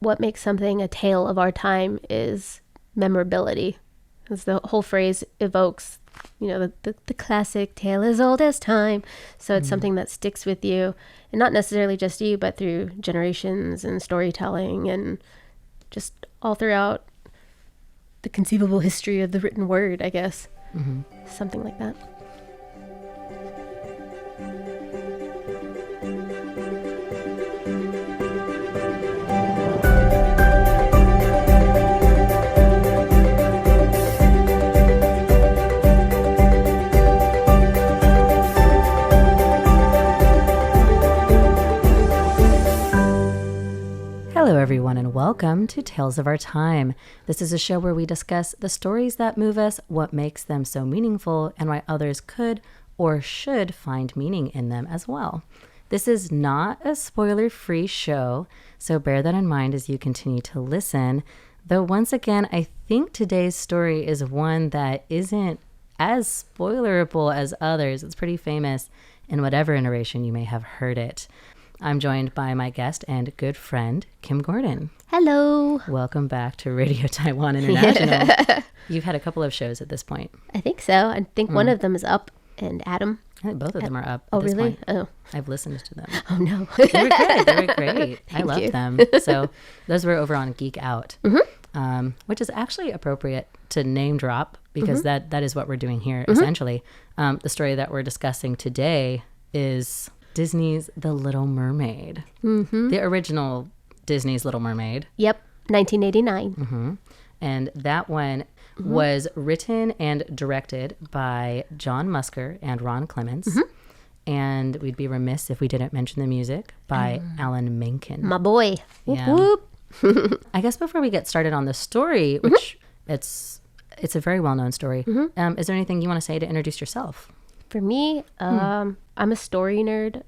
what makes something a tale of our time is memorability. As the whole phrase evokes, the classic tale as old as time. So it's something that sticks with you, and not necessarily just you, but through generations and storytelling and just all throughout the conceivable history of the written word, I guess. Something like that. Hello, everyone, and welcome to Tales of Our Time. This is a show where we discuss the stories that move us, what makes them so meaningful, and why others could or should find meaning in them as well. This is not a spoiler-free show, so bear that in mind as you continue to listen. Though once again, I think today's story is one that isn't as spoilerable as others. It's pretty famous in whatever iteration you may have heard it. I'm joined by my guest and good friend, Kim Gordon. Hello. Welcome back to Radio Taiwan International. You've had a couple of shows at this point. I think so. I think one of them is up, and Adam. I think both of them are up Oh, at this really? point. Oh. I've listened to them. Oh, no. They were great. They were great. I loved you. them. So those were over on Geek Out, which is actually appropriate to name drop because that is what we're doing here, essentially. The story that we're discussing today is Disney's The Little Mermaid. The original Disney's Little Mermaid. Yep, 1989. And that one was written and directed by John Musker and Ron Clements. And we'd be remiss if we didn't mention the music by Alan Menken. My boy. Yeah. Whoop, whoop. I guess before we get started on the story, which it's a very well-known story, is there anything you want to say to introduce yourself? For me, I'm a story nerd.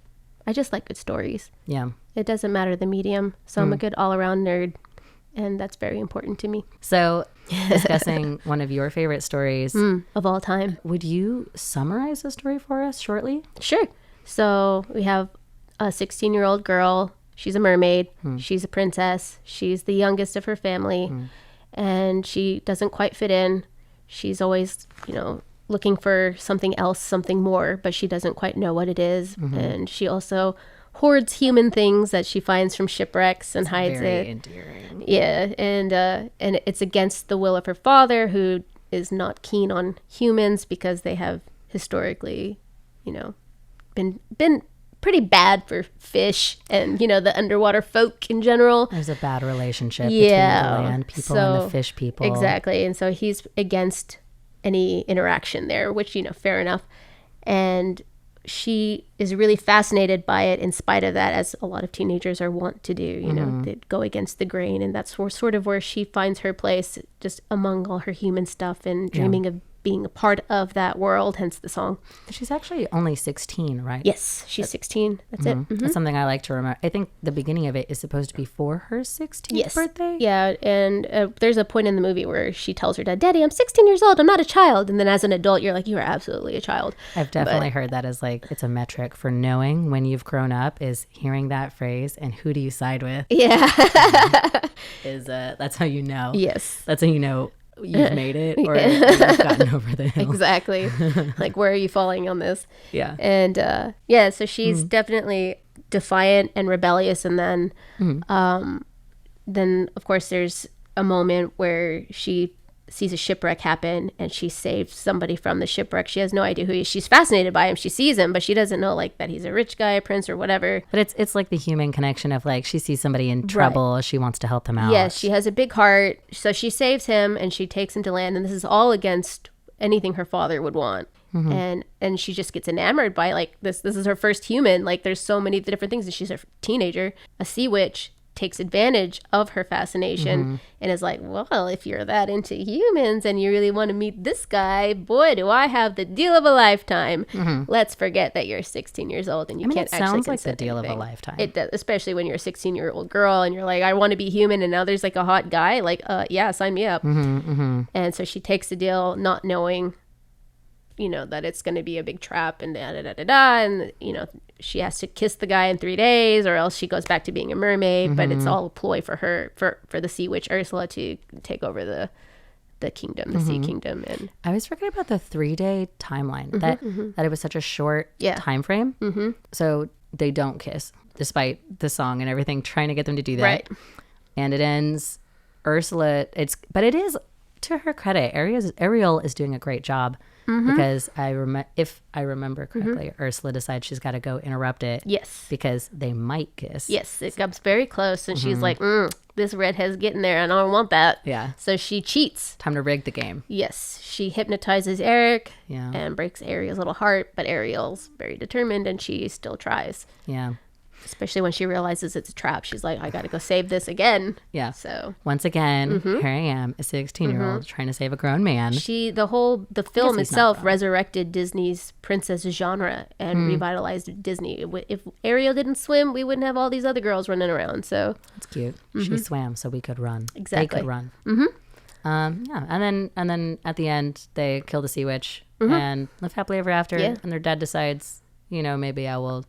I just like good stories. Yeah. It doesn't matter the medium. So I'm a good all-around nerd, and that's very important to me. So discussing one of your favorite stories, Of all time. would you summarize the story for us shortly? Sure. So we have a 16-year-old girl. She's a mermaid. She's a princess. She's the youngest of her family. And she doesn't quite fit in. She's always, looking for something else, something more, but she doesn't quite know what it is. And she also hoards human things that she finds from shipwrecks and hides Very it. endearing. Yeah, and it's against the will of her father, who is not keen on humans because they have historically, been pretty bad for fish and the underwater folk in general. There's a bad relationship between the land people and the fish people. Exactly, and so he's against any interaction there, which fair enough. And she is really fascinated by it in spite of that, as a lot of teenagers are wont to do. They go against the grain, and that's sort of where she finds her place, just among all her human stuff and dreaming of being a part of that world, hence the song. She's actually only 16, right? Yes, she's 16. That's it. That's something I like to remember. I think the beginning of it is supposed to be for her 16th birthday. Yeah, and there's a point in the movie where she tells her dad, "Daddy, I'm 16 years old. I'm not a child." And then as an adult, you're like, "You are absolutely a child." I've definitely heard that as it's a metric for knowing when you've grown up is hearing that phrase and who do you side with. Yeah. That's how you know. Yes. That's how you know you've made it or you've gotten over the hill. Exactly. Like, where are you falling on this? Yeah. And so she's definitely defiant and rebellious. And then of course there's a moment where she sees a shipwreck happen and she saves somebody from the shipwreck. She has no idea who he is. She's fascinated by him. She sees him, but she doesn't know that he's a rich guy, a prince, or whatever. But it's like the human connection of she sees somebody in trouble, she wants to help them out. Yes, she has a big heart. So she saves him and she takes him to land, and this is all against anything her father would want. And she just gets enamored by this is her first human. There's so many different things, and she's a teenager. A sea witch takes advantage of her fascination and is like, well, if you're that into humans and you really want to meet this guy, boy, do I have the deal of a lifetime. Let's forget that you're 16 years old and you can't it actually sounds like the consent deal anything. of a lifetime. It does, especially when you're a 16-year-old girl and you're like, I want to be human, and now there's a hot guy, yeah, sign me up. And so she takes the deal not knowing that it's going to be a big trap and da da da da da. And, she has to kiss the guy in 3 days or else she goes back to being a mermaid. But it's all a ploy for her, for the sea witch Ursula to take over the kingdom, the sea kingdom. And I always forget about the 3-day timeline, that it was such a short time frame. So they don't kiss, despite the song and everything trying to get them to do that. Right. And it ends, Ursula, but it is, to her credit, Ariel is doing a great job. Because if I remember correctly, Ursula decides she's got to go interrupt it. Yes. Because they might kiss. Yes, it comes very close, and she's like, this redhead's getting there, and I don't want that. Yeah. So she cheats. Time to rig the game. Yes. She hypnotizes Eric Yeah. and breaks Ariel's little heart, but Ariel's very determined, and she still tries. Yeah. Especially when she realizes it's a trap. She's like, I got to go save this again. Yeah. So once again, here I am, a 16-year-old trying to save a grown man. The film itself resurrected Disney's princess genre and revitalized Disney. If Ariel didn't swim, we wouldn't have all these other girls running around. So That's cute. She swam so we could run. Exactly. They could run. Yeah. And then at the end, they kill the sea witch and live happily ever after. Yeah. And their dad decides, maybe I will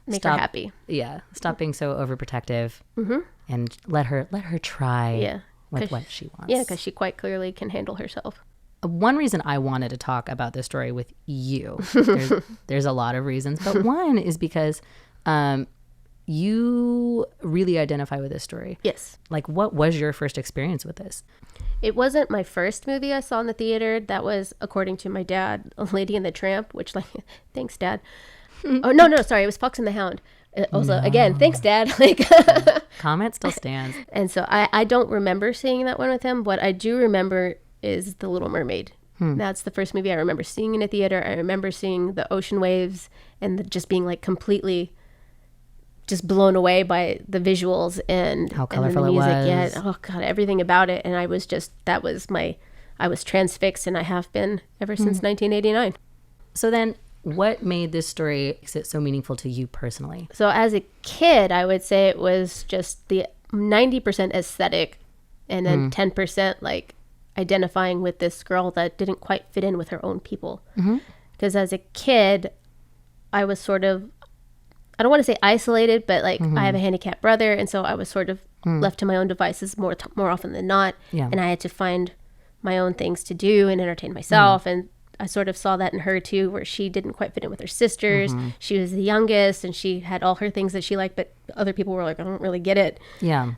make her happy. Yeah. Stop being so overprotective and let her try with what she wants. Yeah, because she quite clearly can handle herself. One reason I wanted to talk about this story with you, there's a lot of reasons, but one is because you really identify with this story. Yes. Like, what was your first experience with this? It wasn't my first movie I saw in the theater. That was, according to my dad, Lady and the Tramp, which, thanks, Dad. Oh, no, sorry. It was Fox and the Hound. Also, again, thanks, Dad. Comment still stands. And so I don't remember seeing that one with him. What I do remember is The Little Mermaid. That's the first movie I remember seeing in a theater. I remember seeing the ocean waves and just being completely just blown away by the visuals and how colorful and the music. it was. Yeah. Oh God, everything about it. And I was I was transfixed, and I have been ever since 1989. So then, what made this story so meaningful to you personally? So as a kid, I would say it was just the 90% aesthetic and then 10% identifying with this girl that didn't quite fit in with her own people. Because as a kid, I was sort of, I don't want to say isolated, but I have a handicapped brother. And so I was sort of left to my own devices more often than not. Yeah. And I had to find my own things to do and entertain myself. And I sort of saw that in her too, where she didn't quite fit in with her sisters. She was the youngest and she had all her things that she liked, but other people were like, I don't really get it. Yeah.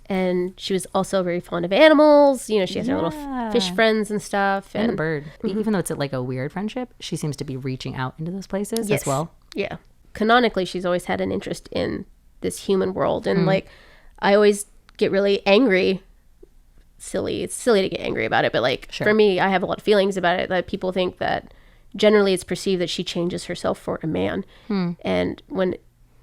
And she was also very fond of animals. She has her little fish friends and stuff. And the bird. Even though it's a weird friendship, she seems to be reaching out into those places as well. Yeah. Canonically, she's always had an interest in this human world. And I always get really angry. It's silly to get angry about it, but Sure. for me, I have a lot of feelings about it, that people think that generally it's perceived that she changes herself for a man. And when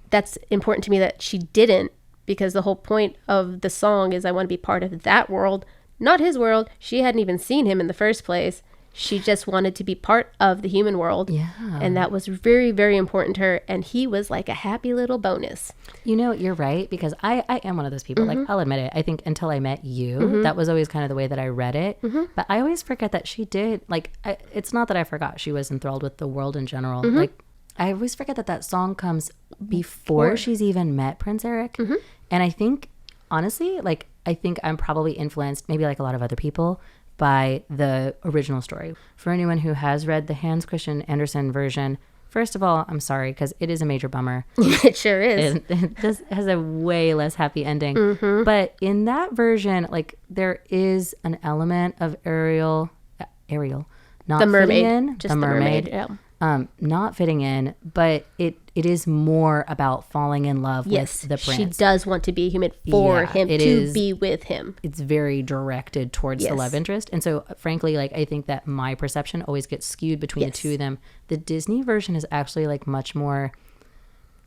that's important to me that she didn't, because the whole point of the song is I want to be part of that world, not his world. She hadn't even seen him in the first place. She just wanted to be part of the human world. Yeah. And that was very, very important to her. And he was like a happy little bonus. You're right, because I am one of those people. I'll admit it. I think until I met you, that was always kind of the way that I read it. But I always forget that she did, it's not that I forgot she was enthralled with the world in general. I always forget that song comes before she's even met Prince Eric. And I think, honestly, I think I'm probably influenced, maybe like a lot of other people, by the original story. For anyone who has read the Hans Christian Andersen version, first of all, I'm sorry, because it is a major bummer. It sure is. It has a way less happy ending. But in that version, there is an element of Ariel not the mermaid, fitting in. just the mermaid. Yeah. Not fitting in, but it is more about falling in love with the prince. She does want to be human for him, to be with him. It's very directed towards the love interest. And so, frankly, I think that my perception always gets skewed between the two of them. The Disney version is actually much more,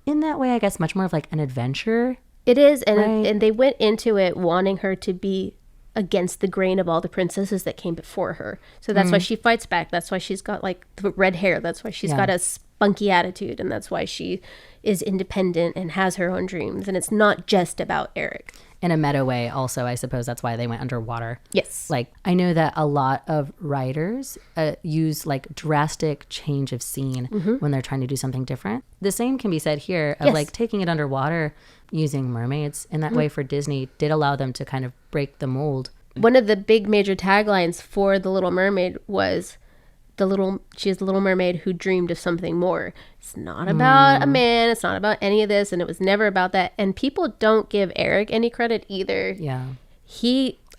in that way, I guess, much more of an adventure. It is. And they went into it wanting her to be against the grain of all the princesses that came before her. So that's why she fights back. That's why she's got the red hair. That's why she's got a spunky attitude. And that's why she is independent and has her own dreams. And it's not just about Eric. in a meta way also. I suppose that's why they went underwater. Yes. Like, I know that a lot of writers use like drastic change of scene when they're trying to do something different. The same can be said here of like taking it underwater, using mermaids in that way for Disney did allow them to kind of break the mold. One of the big major taglines for The Little Mermaid was she is the little mermaid who dreamed of something more. It's not about a man. It's not about any of this. And it was never about that. And people don't give Eric any credit either. Yeah.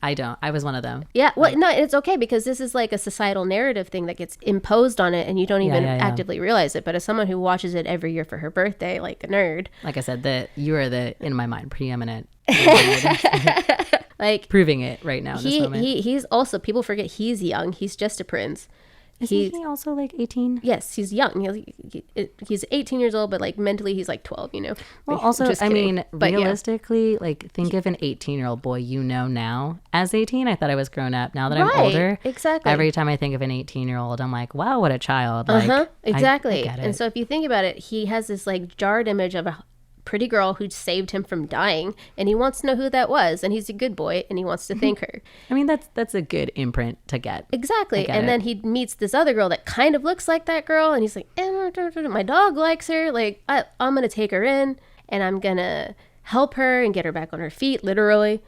I don't. I was one of them. Yeah. Well, no, it's okay because this is like a societal narrative thing that gets imposed on it and you don't even actively realize it. But as someone who watches it every year for her birthday, like a nerd. Like I said, you are in my mind, preeminent. Like proving it right now in this moment. He's also, people forget he's young. He's just a prince. Isn't he also like 18? Yes, he's young. He's 18 years old, but like mentally he's like 12, you know? Well, also, I mean, realistically, like think of an 18-year-old boy now. As 18, I thought I was grown up. Now that I'm older, exactly. Every time I think of an 18-year-old, I'm like, wow, what a child. Like, exactly. I get it. And so if you think about it, he has this like jarred image of a pretty girl who saved him from dying, and he wants to know who that was, and he's a good boy and he wants to thank her. I mean, that's a good imprint to get. Exactly. And then he meets this other girl that kind of looks like that girl, and he's like, my dog likes her, like I'm gonna take her in and I'm gonna help her and get her back on her feet, literally,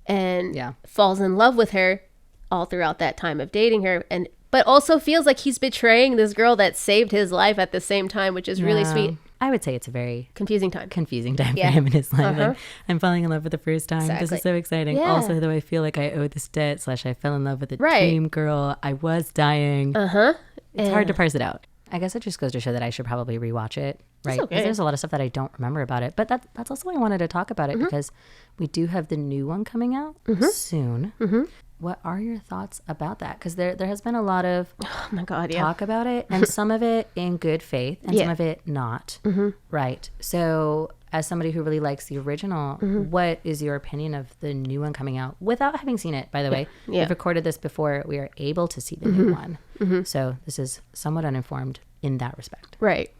and falls in love with her all throughout that time of dating her, but also feels like he's betraying this girl that saved his life at the same time, which is really sweet. I would say it's a very confusing time for him in his life. Like, I'm falling in love for the first time. Exactly. This is so exciting. Yeah. Also, though, I feel like I owe this debt / I fell in love with a dream girl. I was dying. It's hard to parse it out. I guess it just goes to show that I should probably rewatch it, right? Because there's a lot of stuff that I don't remember about it. But that's also why I wanted to talk about it, because we do have the new one coming out soon. What are your thoughts about that? Because there has been a lot of talk about it, and some of it in good faith and some of it not. Right. So as somebody who really likes the original, what is your opinion of the new one coming out without having seen it? By the way, we've recorded this before we are able to see the new one. So this is somewhat uninformed in that respect. Right.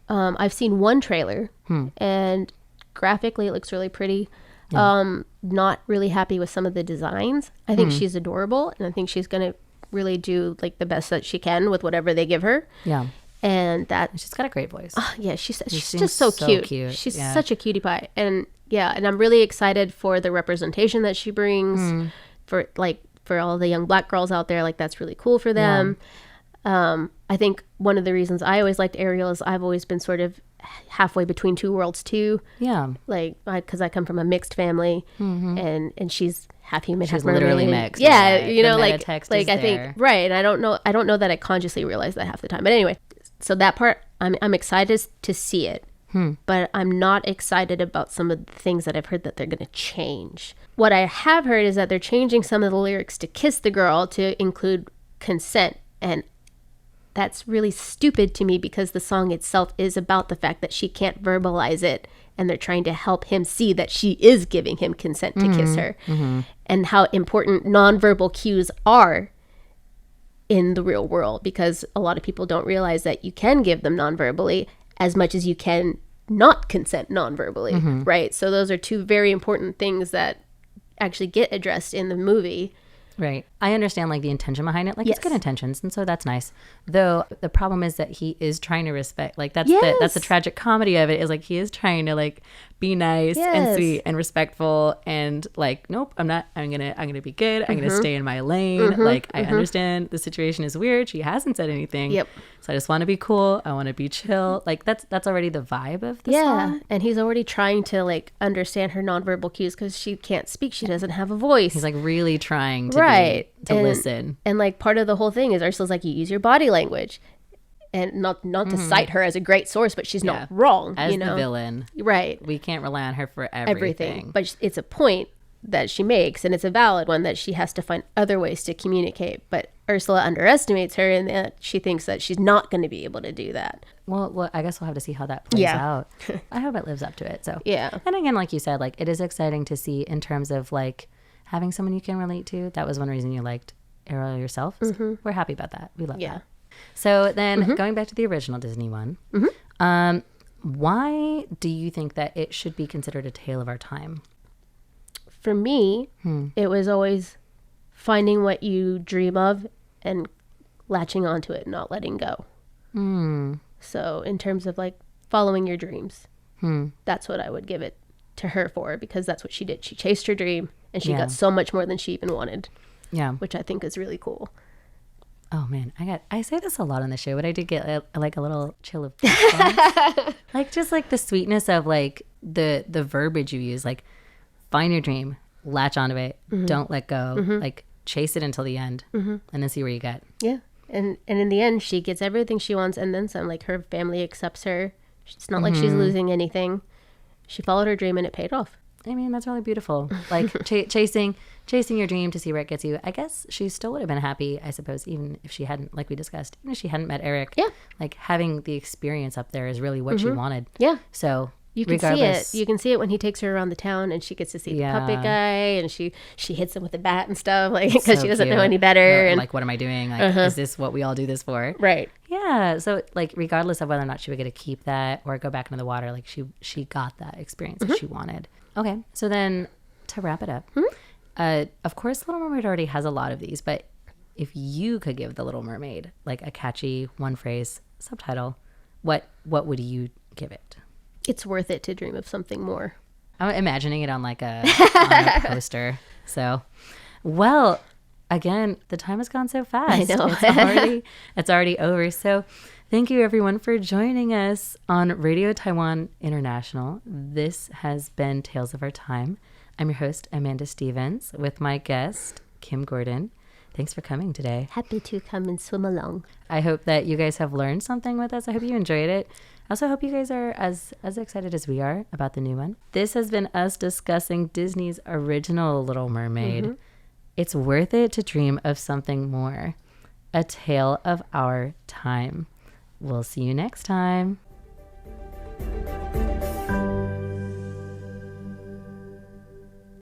I've seen one trailer and graphically it looks really pretty. Not really happy with some of the designs. I think she's adorable, and I think she's gonna really do like the best that she can with whatever they give her. Yeah. And that she's got a great voice. She's just so cute. She's such a cutie pie. And and I'm really excited for the representation that she brings for all the young Black girls out there. Like, that's really cool for them. I think one of the reasons I always liked Ariel is I've always been sort of halfway between two worlds too. Like, because I come from a mixed family, and she's half human, half mermaid. Literally mixed. Yeah, you know, like I think right. And I don't know that I consciously realize that half the time. But anyway, so that part I'm excited to see it. But I'm not excited about some of the things that I've heard that they're going to change. What I have heard is that they're changing some of the lyrics to Kiss the Girl to include consent, and that's really stupid to me because the song itself is about the fact that she can't verbalize it, and they're trying to help him see that she is giving him consent to kiss her, and how important nonverbal cues are in the real world, because a lot of people don't realize that you can give them nonverbally as much as you can not consent nonverbally, right? So those are two very important things that actually get addressed in the movie. Right. I understand like the intention behind it. Like it's good intentions, and so that's nice. Though the problem is that he is trying to respect, like that's the tragic comedy of it, is like he is trying to like be nice and sweet and respectful, and like, nope, I'm not. I'm gonna be good. I'm gonna stay in my lane. Like, I understand the situation is weird. She hasn't said anything. So I just want to be cool. I want to be chill. Like that's already the vibe of the song. And he's already trying to like understand her nonverbal cues because she can't speak. She doesn't have a voice. He's like really trying to listen. And like part of the whole thing is Ursula's like, you use your body language, and not to cite her as a great source, but she's not wrong. As the villain, right? We can't rely on her for everything. But it's a point that she makes, and it's a valid one, that she has to find other ways to communicate. But Ursula underestimates her, and that she thinks that she's not going to be able to do that. Well, I guess we'll have to see how that plays out. I hope it lives up to it. So and again, like you said, like it is exciting to see in terms of like having someone you can relate to. That was one reason you liked Ariel yourself. So we're happy about that. We love that. So then going back to the original Disney one, why do you think that it should be considered a tale of our time? For me, it was always finding what you dream of and latching onto it, not letting go. So in terms of like following your dreams, that's what I would give it to her for, because that's what she did. She chased her dream and she got so much more than she even wanted. Yeah. Which I think is really cool. Oh man, I say this a lot on the show, but I did get like a little chill of goosebumps. Like just like the sweetness of like the verbiage you use, like find your dream, latch onto it, don't let go, like chase it until the end, and then see where you get. Yeah, and in the end, she gets everything she wants and then some. Like her family accepts her. It's not like she's losing anything. She followed her dream and it paid off. I mean, that's really beautiful. Like chasing your dream to see where it gets you. I guess she still would have been happy, I suppose, even if she hadn't, like we discussed, even if she hadn't met Eric. Yeah. Like having the experience up there is really what she wanted. Yeah. So you can see it. You can see it when he takes her around the town and she gets to see the puppet guy and she hits him with a bat and stuff, like because she doesn't know any better. And like, what am I doing? Like, is this what we all do this for? Right. Yeah. So like, regardless of whether or not she would get to keep that or go back into the water, like she got that experience that she wanted. Okay. So then to wrap it up, of course, Little Mermaid already has a lot of these, but if you could give The Little Mermaid like a catchy one phrase subtitle, what would you give it? It's worth it to dream of something more. I'm imagining it on like on a poster. So, well, again, the time has gone so fast. I know. It's already over. So thank you everyone for joining us on Radio Taiwan International. This has been Tales of Our Time. I'm your host, Amanda Stevens, with my guest, Kim Gordon. Thanks for coming today. Happy to come and swim along. I hope that you guys have learned something with us. I hope you enjoyed it. I also hope you guys are as excited as we are about the new one. This has been us discussing Disney's original Little Mermaid. It's worth it to dream of something more. A tale of our time. We'll see you next time.